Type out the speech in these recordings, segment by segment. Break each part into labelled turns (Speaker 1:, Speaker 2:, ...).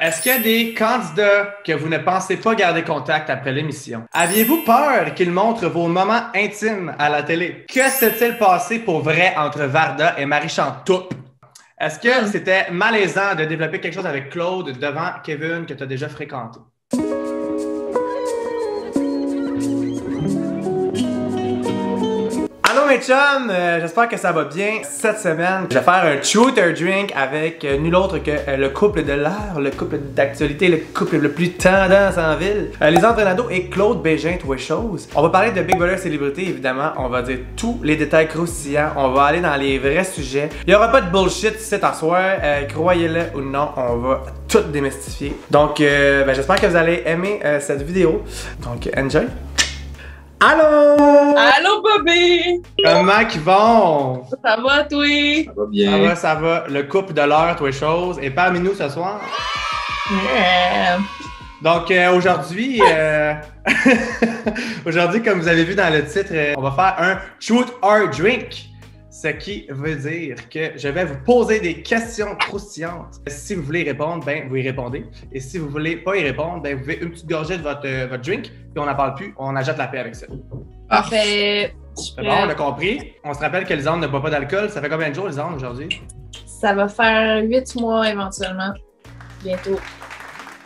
Speaker 1: Est-ce qu'il y a des candidats que vous ne pensez pas garder contact après l'émission? Aviez-vous peur qu'ils montrent vos moments intimes à la télé? Que s'est-il passé pour vrai entre Varda et Marie-Chantou? Est-ce que c'était malaisant de développer quelque chose avec Claude devant Kevin que tu as déjà fréquenté? Allô mes chums, j'espère que ça va bien. Cette semaine, je vais faire un truth or drink avec nul autre que le couple de l'heure, le couple d'actualité, le couple le plus tendance en ville. Lisandre Nadeau et Claude Bégin, tout chose. On va parler de Big Brother Célébrité, évidemment. On va dire tous les détails croustillants. On va aller dans les vrais sujets. Il n'y aura pas de bullshit cet soir. Croyez-le ou non, on va tout démystifier. Donc, j'espère que vous allez aimer cette vidéo. Donc, enjoy! Allô!
Speaker 2: Allô, Bobby!
Speaker 1: Comment ils vont?
Speaker 2: Ça va, toi?
Speaker 3: Ça va bien.
Speaker 1: Ça va. Le couple de l'heure, toi chose, est parmi nous ce soir.
Speaker 2: Yeah.
Speaker 1: Donc, aujourd'hui, aujourd'hui, comme vous avez vu dans le titre, on va faire un Truth or Drink. Ce qui veut dire que je vais vous poser des questions croustillantes. Si vous voulez y répondre, ben vous y répondez. Et si vous voulez pas y répondre, ben vous buvez une petite gorgée de votre drink, puis on n'en parle plus, on achète la paix avec ça.
Speaker 2: Parfait.
Speaker 1: C'est bon, on a compris. On se rappelle que Lisandre ne boit pas d'alcool. Ça fait combien de jours, Lisandre, aujourd'hui?
Speaker 2: Ça va faire 8 mois éventuellement. Bientôt.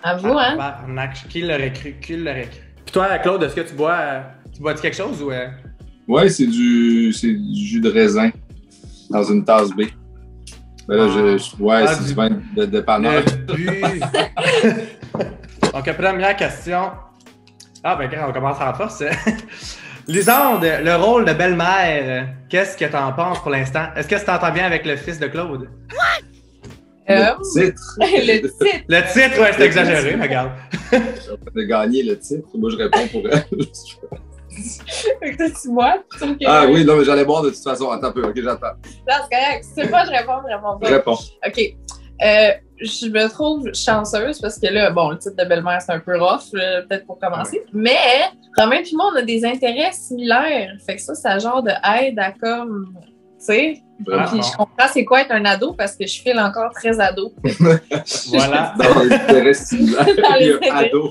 Speaker 2: À vous, hein?
Speaker 1: Barnac, qui l'aurait cru? Qui l'aurait cru? Puis toi, Claude, est-ce que tu bois-tu quelque chose ou...
Speaker 3: Ouais, c'est du jus de raisin dans une tasse B. Ben là, c'est du vin de dépanneur.
Speaker 1: Donc, première question. Ah, ben, on commence en force. Lisande, le rôle de belle-mère, qu'est-ce que t'en penses pour l'instant? Est-ce que tu t'entends bien avec le fils de Claude?
Speaker 3: Le titre.
Speaker 2: Le titre.
Speaker 1: Le titre, ouais, c'est exagéré, regarde.
Speaker 3: De gagner le titre. Moi, je réponds pour elle.
Speaker 2: Fait que toi, tu bois?
Speaker 3: Ah oui, non, mais j'allais boire de toute façon. Attends un peu, ok, j'attends.
Speaker 2: Non, c'est correct. Si tu sais pas, je réponds pas.
Speaker 3: Je réponds.
Speaker 2: OK. Je me trouve chanceuse parce que là, bon, le titre de belle-mère, c'est un peu rough, peut-être pour commencer. Mais Romain et moi, on a des intérêts similaires. Fait que ça genre de aide à comme, tu sais. Puis je comprends c'est quoi être un ado parce que je file encore très ado.
Speaker 1: Voilà.
Speaker 3: Dans les intérêts similaires, il y a ado.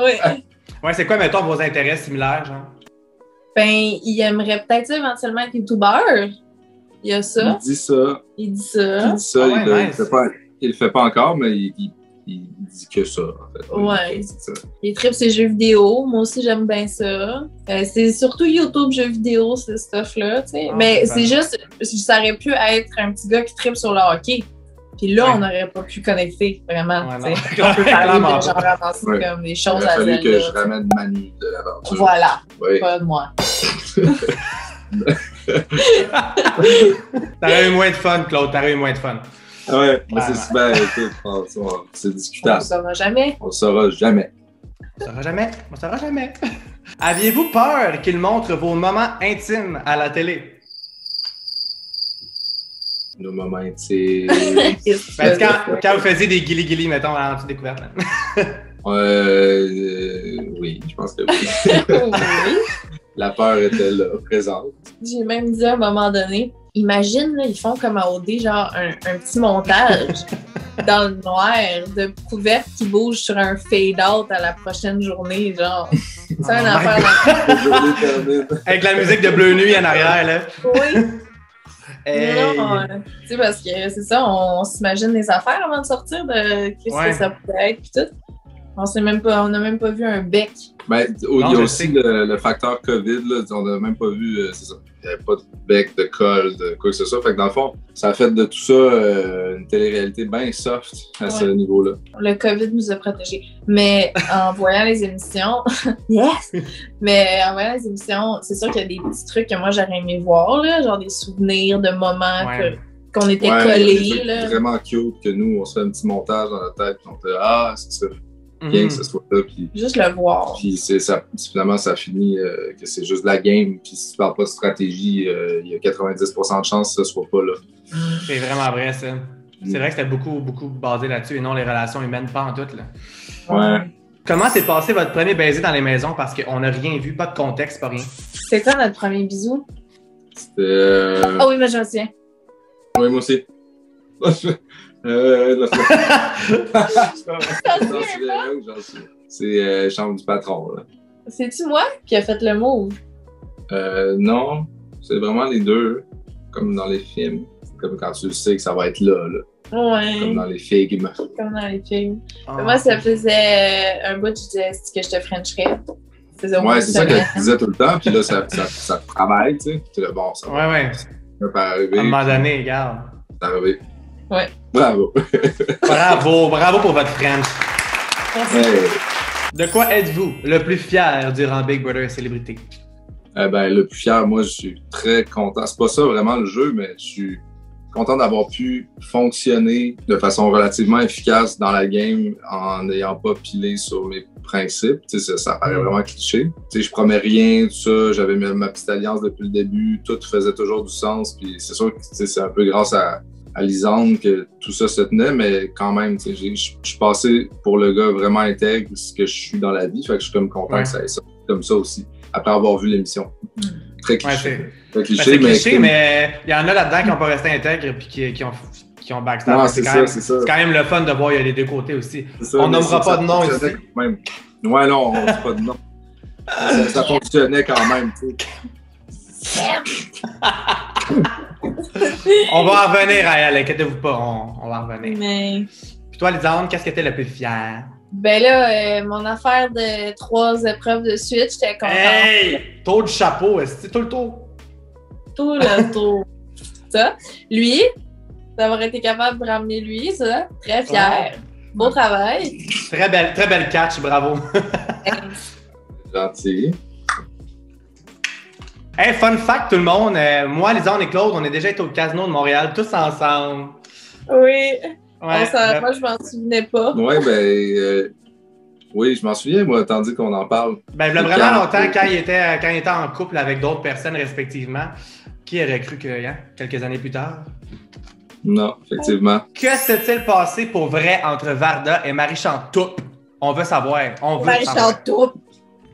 Speaker 2: Oui.
Speaker 1: Ouais, c'est quoi, mettons, vos intérêts similaires, genre?
Speaker 2: Ben, il aimerait peut-être être youtubeur. Il y a ça.
Speaker 3: Il dit ça.
Speaker 2: Il dit ça.
Speaker 3: Il le fait pas encore, mais il dit que ça, en fait.
Speaker 2: Ouais. Il tripe ses jeux vidéo. Moi aussi, j'aime bien ça. C'est surtout YouTube, jeux vidéo, ce stuff-là, tu sais. Mais c'est juste, ça aurait pu être un petit gars qui tripe sur le hockey. Puis là, on n'aurait pas pu connecter, vraiment.
Speaker 1: Ouais,
Speaker 2: on peut parler de genre ramasser comme des choses à
Speaker 3: Zelda. Il a fallu que je ramène Manu de l'aventure.
Speaker 2: Voilà,
Speaker 3: oui.
Speaker 2: Pas de moi.
Speaker 1: T'aurais eu moins de fun, Claude, t'aurais eu moins de fun.
Speaker 3: Ouais, mais c'est super, écoute, c'est discutable.
Speaker 2: On le saura jamais.
Speaker 3: On le saura jamais.
Speaker 1: On saura jamais. On saura jamais. Aviez-vous peur qu'ils montrent vos moments intimes à la télé?
Speaker 3: Nos moments intimes.
Speaker 1: Ben, quand vous faisiez des guili-guili, mettons, en toute-découverte.
Speaker 3: Oui, je pense que oui.
Speaker 2: Oui.
Speaker 3: La peur était là, présente.
Speaker 2: J'ai même dit à un moment donné, imagine, là, ils font comme à OD, genre un petit montage dans le noir de couvertes qui bougent sur un fade-out à la prochaine journée, genre. C'est un affaire.
Speaker 1: Avec la musique de Bleu Nuit en arrière, là.
Speaker 2: Oui.
Speaker 1: Hey.
Speaker 2: Non, tu sais, parce que c'est ça, on s'imagine des affaires avant de sortir de qu'est-ce que ça pourrait être, pis tout. On n'a même pas vu un bec.
Speaker 3: Ben, il y a aussi le facteur COVID, là, on n'a même pas vu, c'est ça. Il n'y avait pas de bec, de colle, de quoi que ce soit. Fait que dans le fond, ça a fait de tout ça une télé-réalité bien soft à ce niveau-là.
Speaker 2: Le COVID nous a protégés. Mais en voyant les émissions, yes! Mais en voyant les émissions, c'est sûr qu'il y a des petits trucs que moi j'aurais aimé voir, là, genre des souvenirs de moments qu'on était collés.
Speaker 3: C'est vraiment cute que nous, on se fait un petit montage dans la tête. On te dit, c'est ça. Bien que ce soit là. Puis,
Speaker 2: juste le voir.
Speaker 3: Puis finalement, ça finit que c'est juste de la game. Puis si tu parles pas de stratégie, il y a 90% de chances que ce soit pas là.
Speaker 1: C'est vraiment vrai, ça. C'est vrai que c'était beaucoup basé là-dessus et non les relations humaines, pas en tout, là.
Speaker 3: Ouais.
Speaker 1: Comment s'est passé votre premier baiser dans les maisons? Parce qu'on n'a rien vu, pas de contexte, pas rien.
Speaker 2: C'est quoi notre premier bisou?
Speaker 3: C'était...
Speaker 2: Ah oui, mais je me souviens.
Speaker 3: Oui, moi aussi. C'est Chambre du patron, là.
Speaker 2: C'est-tu moi qui a fait le move?
Speaker 3: Non, c'est vraiment les deux, comme dans les films. Comme quand tu sais que ça va être là.
Speaker 2: Ouais.
Speaker 3: Comme dans les films.
Speaker 2: Comme dans les films. Moi, ça faisait un bout, je disais que je te frencherais.
Speaker 3: Ouais, c'est ça qu'elle disait tout le temps, puis là, ça travaille, tu sais. Puis là, bon, ça va.
Speaker 1: Ouais.
Speaker 3: Ça peut arriver.
Speaker 1: À un moment donné, regarde.
Speaker 3: C'est arrivé.
Speaker 2: Ouais.
Speaker 3: Bravo.
Speaker 1: Bravo pour votre French.
Speaker 2: Merci.
Speaker 3: Hey.
Speaker 1: De quoi êtes-vous le plus fier durant Big Brother Célébrité?
Speaker 3: Le plus fier, moi, je suis très content. C'est pas ça vraiment le jeu, mais je suis content d'avoir pu fonctionner de façon relativement efficace dans la game en n'ayant pas pilé sur mes principes. Tu sais, ça paraît vraiment cliché. Tu sais, je promets rien, tout ça. J'avais ma petite alliance depuis le début. Tout faisait toujours du sens. Puis c'est sûr que c'est un peu grâce à Lisande que tout ça se tenait, mais quand même, tu sais, je suis passé pour le gars vraiment intègre, ce que je suis dans la vie. Fait que je suis comme content que ça ait ça comme ça aussi, après avoir vu l'émission. Très cliché.
Speaker 1: Très cliché, mais il y en a là-dedans qui n'ont pas resté intègres et qui ont backstab.
Speaker 3: Non, c'est ça. C'est
Speaker 1: quand même le fun de voir, il y a les deux côtés aussi.
Speaker 3: Ça,
Speaker 1: on nommera pas de nom ici.
Speaker 3: Même. Ouais, non, on dit pas de nom. Ça fonctionnait quand même, tu sais.
Speaker 1: On va en revenir, Ayal, inquiétez-vous pas, on va en revenir.
Speaker 2: Mais...
Speaker 1: Puis toi, Lisande, qu'est-ce que t'es le plus fier?
Speaker 2: Ben là, mon affaire de 3 épreuves de suite, j'étais contente.
Speaker 1: Hey! Tour du chapeau, est-ce que tout le tour?
Speaker 2: Tout le tour. Ça. Lui, d'avoir été capable de ramener lui, ça, très fier. Beau travail.
Speaker 1: Très belle catch, bravo.
Speaker 3: Gentil.
Speaker 1: Hey, fun fact tout le monde, moi, Lisande et Claude, on est déjà été au Casino de Montréal, tous ensemble.
Speaker 2: Oui.
Speaker 1: Ouais,
Speaker 2: moi, je m'en souvenais pas.
Speaker 3: Ouais, oui, je m'en souviens, moi, tandis qu'on en parle.
Speaker 1: Ben, il y a vraiment longtemps, quand il était en couple avec d'autres personnes respectivement, qui aurait cru que, quelques années plus tard?
Speaker 3: Non, effectivement.
Speaker 1: Que s'est-il passé pour vrai entre Varda et Marie Chantoup? On veut savoir.
Speaker 2: Marie Chantoup.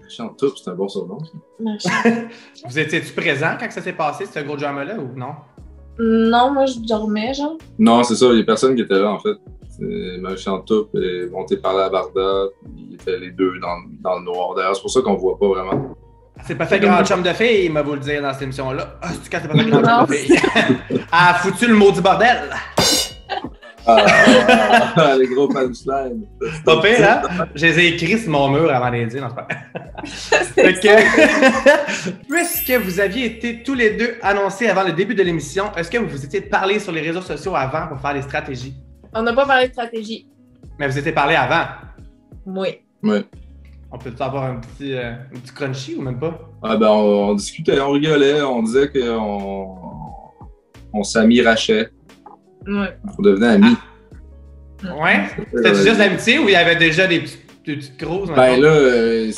Speaker 3: Chantoup, c'est un bon surnom.
Speaker 1: Vous étiez-tu présent quand ça s'est passé, ce gros drama-là, ou non?
Speaker 2: Non, moi, je dormais, genre.
Speaker 3: Non, c'est ça, il y a personne qui était là, en fait. Marie Chantoup est montée par la Varda, ils étaient les deux dans le noir. D'ailleurs, c'est pour ça qu'on voit pas vraiment.
Speaker 1: C'est pas fait grand chum de fille, il m'a vous le dire dans cette émission-là. Ah, c'est quand c'est pas fait grand chum de fille. A foutu le mot du bordel.
Speaker 3: Les gros punchlines.
Speaker 1: Pas pire, hein? Je les ai écrits sur mon mur avant de les dire, non, c'est pas puisque vous aviez été tous les deux annoncés avant le début de l'émission, est-ce que vous vous étiez parlé sur les réseaux sociaux avant pour faire les stratégies?
Speaker 2: On n'a pas parlé de stratégie.
Speaker 1: Mais vous étiez parlé avant?
Speaker 2: Oui.
Speaker 3: Oui.
Speaker 1: On peut-tu avoir un petit crunchy ou même pas?
Speaker 3: On discutait, on rigolait, on disait qu'on s'amirachait.
Speaker 2: Ouais.
Speaker 3: On devenait amis.
Speaker 1: Ouais? C'était juste l'amitié ou il y avait déjà des petites grosses?
Speaker 3: C'était.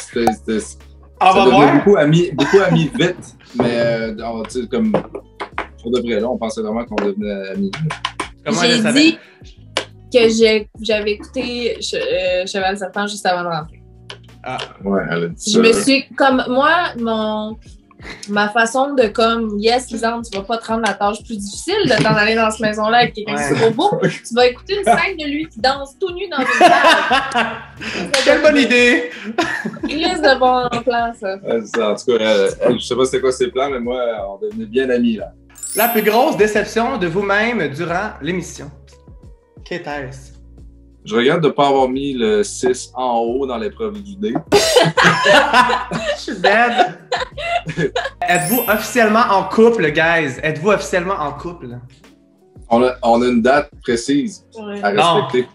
Speaker 1: On va voir.
Speaker 3: Beaucoup amis vite, mais comme pour de vrai, là, on pensait vraiment qu'on devenait amis.
Speaker 2: J'ai dit que j'avais écouté Cheval Serpent juste avant de rentrer.
Speaker 3: Ah. Ouais, elle a dit
Speaker 2: ça. Je me suis comme moi, ma façon de yes, Lisande, tu vas pas te rendre la tâche plus difficile de t'en aller dans cette maison-là avec quelqu'un qui est trop beau. Tu vas écouter une scène de lui qui danse tout nu dans une salle.
Speaker 1: Quelle bonne idée!
Speaker 2: Il laisse de bon plan, ça.
Speaker 3: En tout cas, je sais pas c'était quoi ses plans, mais moi, on devenait bien amis, là.
Speaker 1: La plus grosse déception de vous-même durant l'émission. Qu'était-ce?
Speaker 3: Je regrette de ne pas avoir mis le 6 en haut dans l'épreuve du dé.
Speaker 1: Je suis dead! Êtes-vous officiellement en couple, guys? Êtes-vous officiellement en couple?
Speaker 3: On a une date précise à respecter.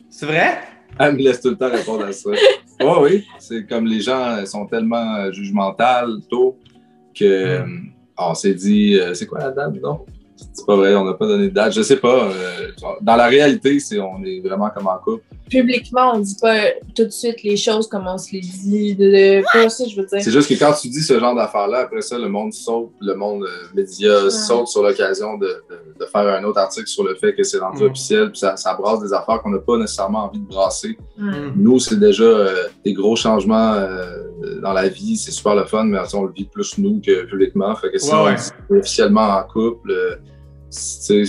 Speaker 1: C'est vrai?
Speaker 3: Elle me laisse tout le temps répondre à ça. Oui. C'est comme les gens sont tellement jugementales tôt que on s'est dit, c'est quoi la date, non? C'est pas vrai, on n'a pas donné de date. Je sais pas. Dans la réalité, on est vraiment comme en couple.
Speaker 2: Publiquement, on dit pas tout de suite les choses comme on se les dit. Pas ça, je veux dire.
Speaker 3: C'est juste que quand tu dis ce genre d'affaires-là, après ça, le monde saute, le monde média saute sur l'occasion de faire un autre article sur le fait que c'est rendu officiel, puis ça brasse des affaires qu'on n'a pas nécessairement envie de brasser. Nous, c'est déjà des gros changements dans la vie. C'est super le fun, mais on le vit plus nous que publiquement. Fait que si on est officiellement en couple, c'est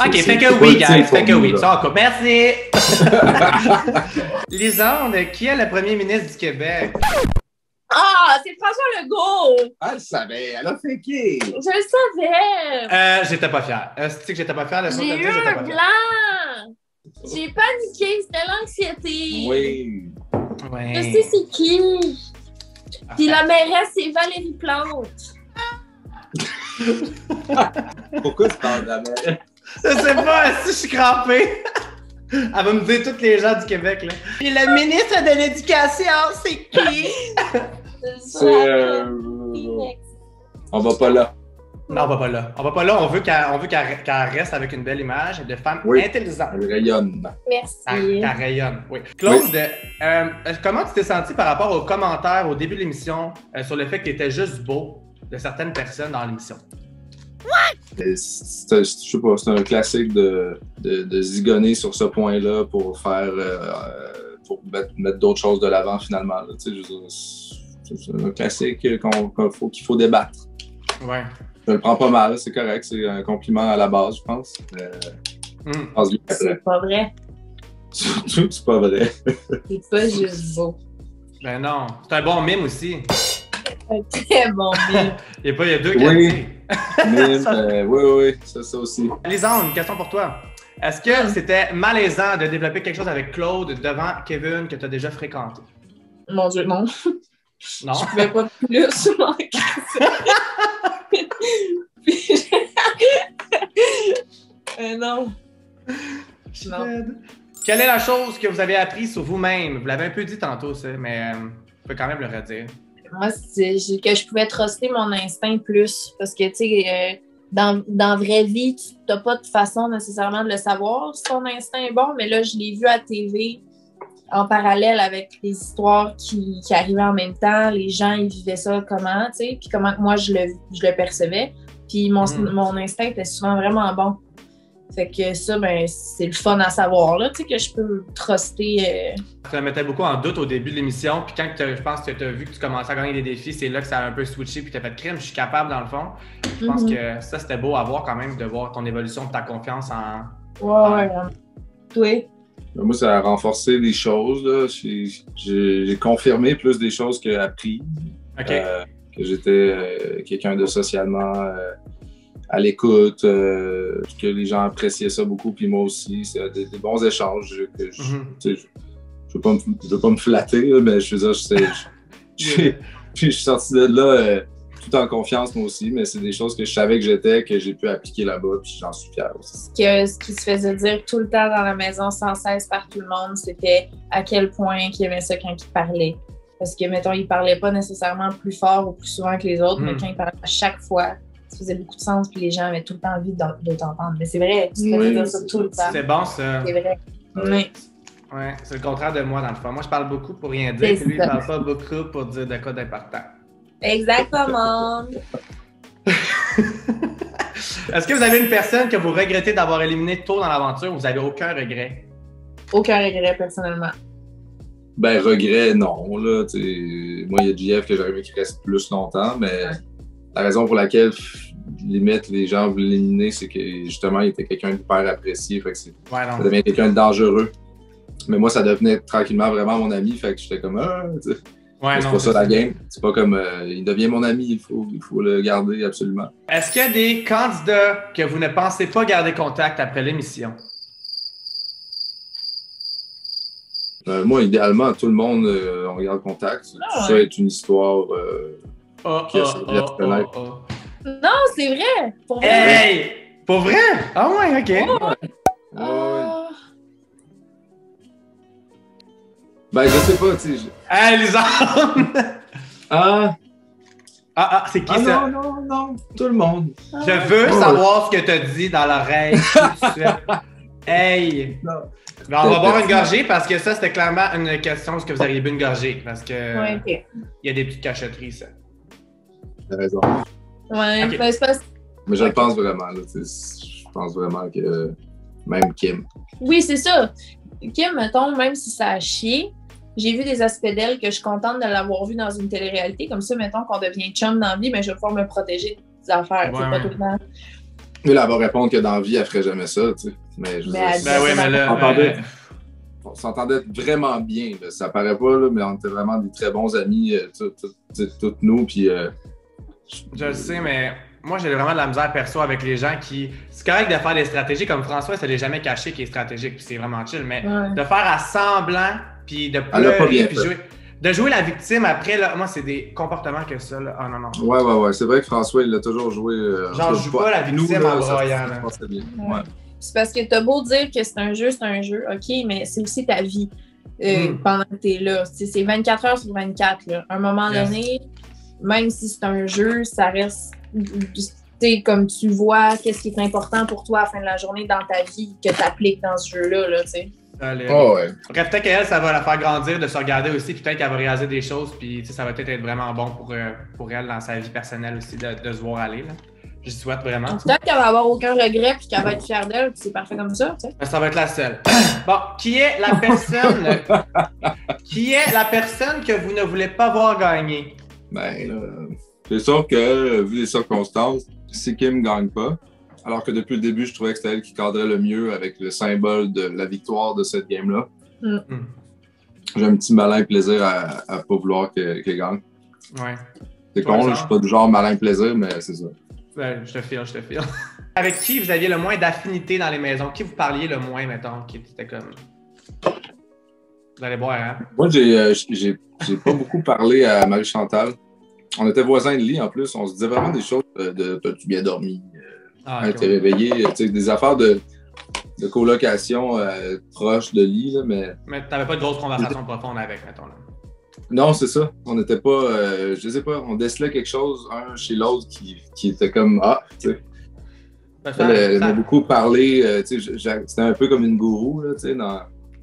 Speaker 1: Ok, fait que oui, guys, fait que oui. Ça, encore. Merci! Lisande, qui est le premier ministre du Québec?
Speaker 2: Ah, c'est François Legault!
Speaker 3: Elle le savait, elle a faké!
Speaker 2: Je le savais!
Speaker 1: J'étais pas fier. C'est que j'étais pas fier de ça.
Speaker 2: J'ai eu un blanc! J'ai paniqué, c'était l'anxiété.
Speaker 3: Oui.
Speaker 1: Ouais.
Speaker 2: Je sais c'est qui. Puis la mairesse, c'est Valérie Plante.
Speaker 3: Pourquoi tu parles de la mairesse?
Speaker 1: Je sais pas si je suis crampé. Elle va me dire tous les gens du Québec, là. Puis le ministre de l'Éducation, c'est qui?
Speaker 3: C'est. On va pas là.
Speaker 1: Non, on va pas là. On va pas là. On veut qu'elle reste avec une belle image de femme intelligente.
Speaker 3: Elle rayonne.
Speaker 2: Merci.
Speaker 1: Elle rayonne, oui. Claude, comment tu t'es senti par rapport aux commentaires au début de l'émission sur le fait que tu étais juste beau de certaines personnes dans l'émission?
Speaker 3: Je sais pas, c'est un classique de zigonner sur ce point-là pour faire pour mettre d'autres choses de l'avant finalement. Là, je veux dire, c'est un classique qu'il faut débattre.
Speaker 1: Ouais.
Speaker 3: Je le prends pas mal, c'est correct, c'est un compliment à la base, je pense.
Speaker 2: C'est pas vrai.
Speaker 3: Surtout que c'est pas vrai.
Speaker 2: C'est pas juste beau.
Speaker 1: Ben non, c'est un bon mime aussi.
Speaker 2: Un très bon mime.
Speaker 1: Il y a deux qualités.
Speaker 3: Oui, ça aussi.
Speaker 1: Lisande, une question pour toi. Est-ce que c'était malaisant de développer quelque chose avec Claude devant Kevin que tu as déjà fréquenté?
Speaker 2: Mon Dieu, non.
Speaker 1: Non?
Speaker 2: Je pouvais pas plus manquer ça. Non. Non.
Speaker 1: Quelle est la chose que vous avez appris sur vous-même? Vous l'avez un peu dit tantôt, ça, mais je peux quand même le redire.
Speaker 2: Moi, c'est que je pouvais truster mon instinct plus. Parce que, tu sais, dans la vraie vie, tu n'as pas de façon nécessairement de le savoir si ton instinct est bon, mais là, je l'ai vu à TV en parallèle avec les histoires qui arrivaient en même temps. Les gens, ils vivaient ça comment, tu sais, puis comment moi, je le percevais. Puis mon instinct était souvent vraiment bon. Fait que ça, ben, c'est le fun à savoir, là, tu sais, que je peux truster.
Speaker 1: Ça me mettait beaucoup en doute au début de l'émission, puis quand je pense que tu as vu que tu commençais à gagner des défis, c'est là que ça a un peu switché, puis tu as fait crime, je suis capable dans le fond. Je pense que ça, c'était beau à voir quand même, de voir ton évolution de ta confiance en...
Speaker 2: Ouais. Oui.
Speaker 3: Moi, ça a renforcé des choses, là. J'ai confirmé plus des choses qu'appris.
Speaker 1: OK.
Speaker 3: Que j'étais quelqu'un de socialement à l'écoute, que les gens appréciaient ça beaucoup, puis moi aussi. C'est des bons échanges. Je veux pas me flatter, là, mais je veux dire, je suis sorti de là tout en confiance, moi aussi, mais c'est des choses que je savais que j'ai pu appliquer là-bas, puis j'en suis fier aussi.
Speaker 2: Ce qui se faisait dire tout le temps dans la maison, sans cesse par tout le monde, c'était à quel point il aimait ça quand il parlait. Parce que, mettons, il parlait pas nécessairement plus fort ou plus souvent que les autres, mais quand il parlait à chaque fois, ça faisait beaucoup de sens, puis les gens avaient tout le temps envie de t'entendre. Mais c'est vrai, tu faisais dire ça tout le temps.
Speaker 1: C'est bon, ça.
Speaker 2: C'est vrai. Oui.
Speaker 1: Ouais, c'est le contraire de moi, dans le fond. Moi, je parle beaucoup pour rien dire, puis lui, il parle pas beaucoup pour dire de quoi d'important.
Speaker 2: Exactement.
Speaker 1: Est-ce que vous avez une personne que vous regrettez d'avoir éliminé tôt dans l'aventure ou vous avez aucun regret?
Speaker 2: Aucun regret, personnellement.
Speaker 3: Ben, regret, non. Là, moi, il y a JF que j'aurais aimé qu'il reste plus longtemps, mais la raison pour laquelle, limite, les gens voulaient l'éliminer, c'est que, justement, il était quelqu'un d'hyper apprécié, fait que ça devient quelqu'un de dangereux. Mais moi, ça devenait tranquillement vraiment mon ami, fait que j'étais comme, c'est pas ça la game. C'est pas comme, il devient mon ami, il faut le garder absolument.
Speaker 1: Est-ce qu'il y a des candidats que vous ne pensez pas garder contact après l'émission?
Speaker 3: Moi, idéalement, tout le monde, on garde contact. Ça est une histoire que je vais reconnaître.
Speaker 2: Non, c'est vrai! Pour vrai!
Speaker 1: Hey! Pour vrai? Ah ouais, OK.
Speaker 3: Ben, je sais pas, tu sais.
Speaker 1: Hey, Lisande! C'est qui ça?
Speaker 3: Non, tout le monde.
Speaker 1: Je veux savoir ce que tu as dit dans l'oreille tout de suite. Hey! Non. Ben, on va boire une gorgée parce que ça, c'était clairement une question est-ce que vous auriez bu une gorgée? Parce que il y a des petites cachotteries, ça.
Speaker 3: T'as raison.
Speaker 2: Ouais, okay.
Speaker 3: Mais je le pense vraiment, là. Je pense vraiment que même Kim.
Speaker 2: Oui, c'est ça. Kim, mettons, même si ça a chié, j'ai vu des aspects d'elle que je suis contente de l'avoir vu dans une télé-réalité. Comme ça, mettons qu'on devient chum dans la vie, mais je vais pouvoir me protéger des affaires. Pas tout le temps.
Speaker 3: Mais là, elle va répondre que dans la vie, elle ferait jamais ça, tu sais. Mais je veux dire,
Speaker 2: Ben
Speaker 1: oui, mais là.
Speaker 3: on s'entendait vraiment bien, là. Ça paraît pas, là, mais on était vraiment des très bons amis, toutes nous, puis...
Speaker 1: Je le sais, mais moi, j'ai vraiment de la misère perso avec les gens qui... C'est correct de faire des stratégies, comme François, ça l'est jamais caché qu'il est stratégique, puis c'est vraiment chill, mais de faire à semblant, puis de pleurer, puis jouer... De jouer la victime après, là, moi, c'est des comportements que ça, là. Ah non, non.
Speaker 3: Ouais. C'est vrai que François, il l'a toujours joué...
Speaker 1: genre, je joue pas la victime en broyant, là.
Speaker 3: Ouais.
Speaker 2: C'est parce que t'as beau dire que c'est un jeu, OK, mais c'est aussi ta vie pendant que t'es là. C'est 24 heures sur 24, là. À un moment donné, même si c'est un jeu, ça reste... comme tu vois, qu'est-ce qui est important pour toi à la fin de la journée dans ta vie que t'appliques dans ce jeu-là, là, tu sais.
Speaker 3: Ouais.
Speaker 1: Peut-être qu'elle, ça va la faire grandir, de se regarder aussi, puis peut-être qu'elle va réaliser des choses, puis ça va peut-être être vraiment bon pour elle dans sa vie personnelle aussi, de se voir aller, là. Je souhaite vraiment.
Speaker 2: Peut-être qu'elle va avoir aucun regret, puis qu'elle va être fière d'elle, puis c'est parfait comme ça, tu sais.
Speaker 1: Ça va être la seule. Bon, qui est la personne que vous ne voulez pas voir gagner?
Speaker 3: Ben, c'est sûr que, vu les circonstances, si Kim ne gagne pas, alors que depuis le début, je trouvais que c'était elle qui cadrait le mieux avec le symbole de la victoire de cette game-là. J'ai un petit malin plaisir à ne pas vouloir qu'elle gagne.
Speaker 1: Ouais.
Speaker 3: C'est con, je suis pas du genre malin plaisir, mais c'est ça.
Speaker 1: Ouais, je te file. Avec qui vous aviez le moins d'affinité dans les maisons? Qui vous parliez le moins, mettons, qui était comme... Vous allez boire, hein?
Speaker 3: Moi, j'ai pas beaucoup parlé à Marie-Chantal. On était voisins de lit, en plus. On se disait vraiment des choses de « T'as-tu bien dormi? T'es réveillé? » Des affaires de colocation proches de lit, là, mais...
Speaker 1: Mais t'avais pas de grosses conversations profondes avec, mettons, là.
Speaker 3: Non, c'est ça. On n'était pas... je sais pas, on décelait quelque chose, un chez l'autre, qui était comme « Ah! » tu sais. Elle a beaucoup parlé, c'était un peu comme une gourou, là, tu sais,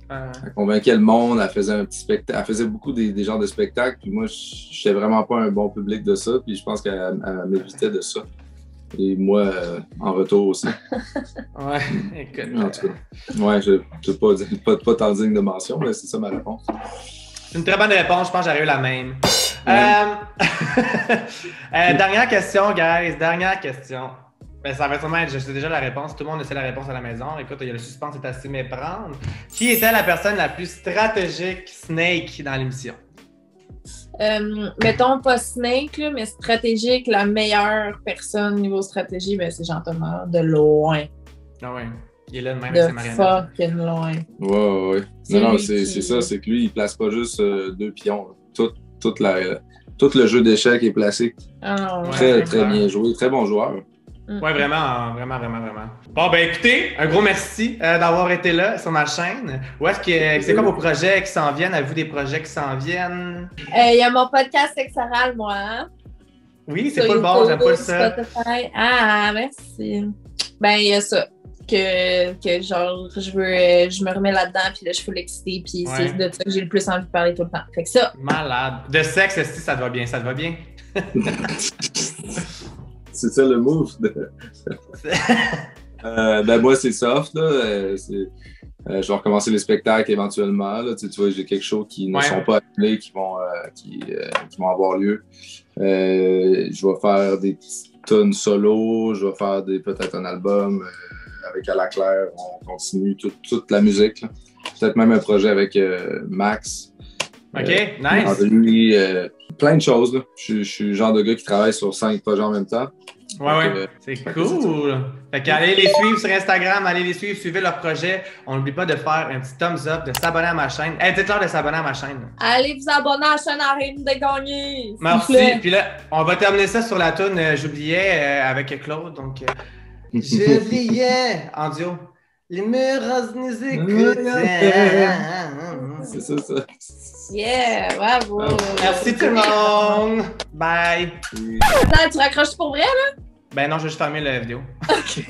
Speaker 3: elle convainquait le monde, elle faisait un petit spectacle, elle faisait beaucoup des genres de spectacles, puis moi, je n'étais vraiment pas un bon public de ça, puis je pense qu'elle m'évitait de ça. Et moi, en retour aussi.
Speaker 1: Ouais, écoute.
Speaker 3: En tout cas, ouais, je ne pas tant digne de mention, mais c'est ça ma réponse.
Speaker 1: C'est une très bonne réponse, je pense que j'aurais eu la même. Dernière question, guys, dernière question. Ben, ça va sûrement être, je sais déjà la réponse, tout le monde sait la réponse à la maison. Écoute, le suspense est assez méprendre. Qui était la personne la plus stratégique Snake dans l'émission?
Speaker 2: Mettons pas Snake, là, mais stratégique, la meilleure personne niveau stratégie, ben, c'est Jean-Thomas, de loin.
Speaker 1: Ah ouais, il est là de même avec ses marionnettes.
Speaker 2: De fucking loin.
Speaker 3: Ouais. Non, c'est ça, c'est que lui, il place pas juste 2 pions. Tout le jeu d'échecs est placé. Très bien joué, très bon joueur.
Speaker 1: Ouais, vraiment. Bon, ben écoutez, un gros merci d'avoir été là sur ma chaîne. C'est quoi vos projets qui s'en viennent? Avez-vous des projets qui s'en viennent?
Speaker 2: Il y a mon podcast sexoral, moi. Hein?
Speaker 1: Oui, c'est pas le bon, j'aime pas le ça.
Speaker 2: Spotify. Ah, merci. Ben, il y a ça. Que genre, je me remets là-dedans, puis là, je suis full excitée, puis c'est de ça que j'ai le plus envie de parler tout le temps. Fait que ça.
Speaker 1: Malade. De sexe, si ça te va bien,
Speaker 3: C'est ça le move. Ben moi, c'est soft. Là. Je vais recommencer les spectacles éventuellement. Là. Tu vois, j'ai quelques shows qui ne sont pas appelés, qui vont avoir lieu. Je vais faire des petites tunes solo. Je vais faire peut-être un album avec À la Claire. On continue toute la musique. Là. Peut-être même un projet avec Max.
Speaker 1: OK, nice.
Speaker 3: Lui, plein de choses. Là. Je suis le genre de gars qui travaille sur 5 projets en même temps.
Speaker 1: Ouais. C'est cool. Fait qu'allez les suivre sur Instagram, allez les suivre, suivez leur projet. On n'oublie pas de faire un petit thumbs up, de s'abonner à ma chaîne. Dites-leur de s'abonner à ma chaîne.
Speaker 2: Allez vous abonner à la chaîne Arrête de gagner.
Speaker 1: Merci. Puis là, on va terminer ça sur la tune J'oubliais avec Claude. Donc, J'oubliais en duo. Les murs nous écoutaient.
Speaker 3: C'est ça.
Speaker 2: Yeah, bravo.
Speaker 1: Merci tout le monde. Bye.
Speaker 2: Attends, tu raccroches pour vrai, là?
Speaker 1: Ben non, je vais juste fermer la vidéo.
Speaker 2: OK.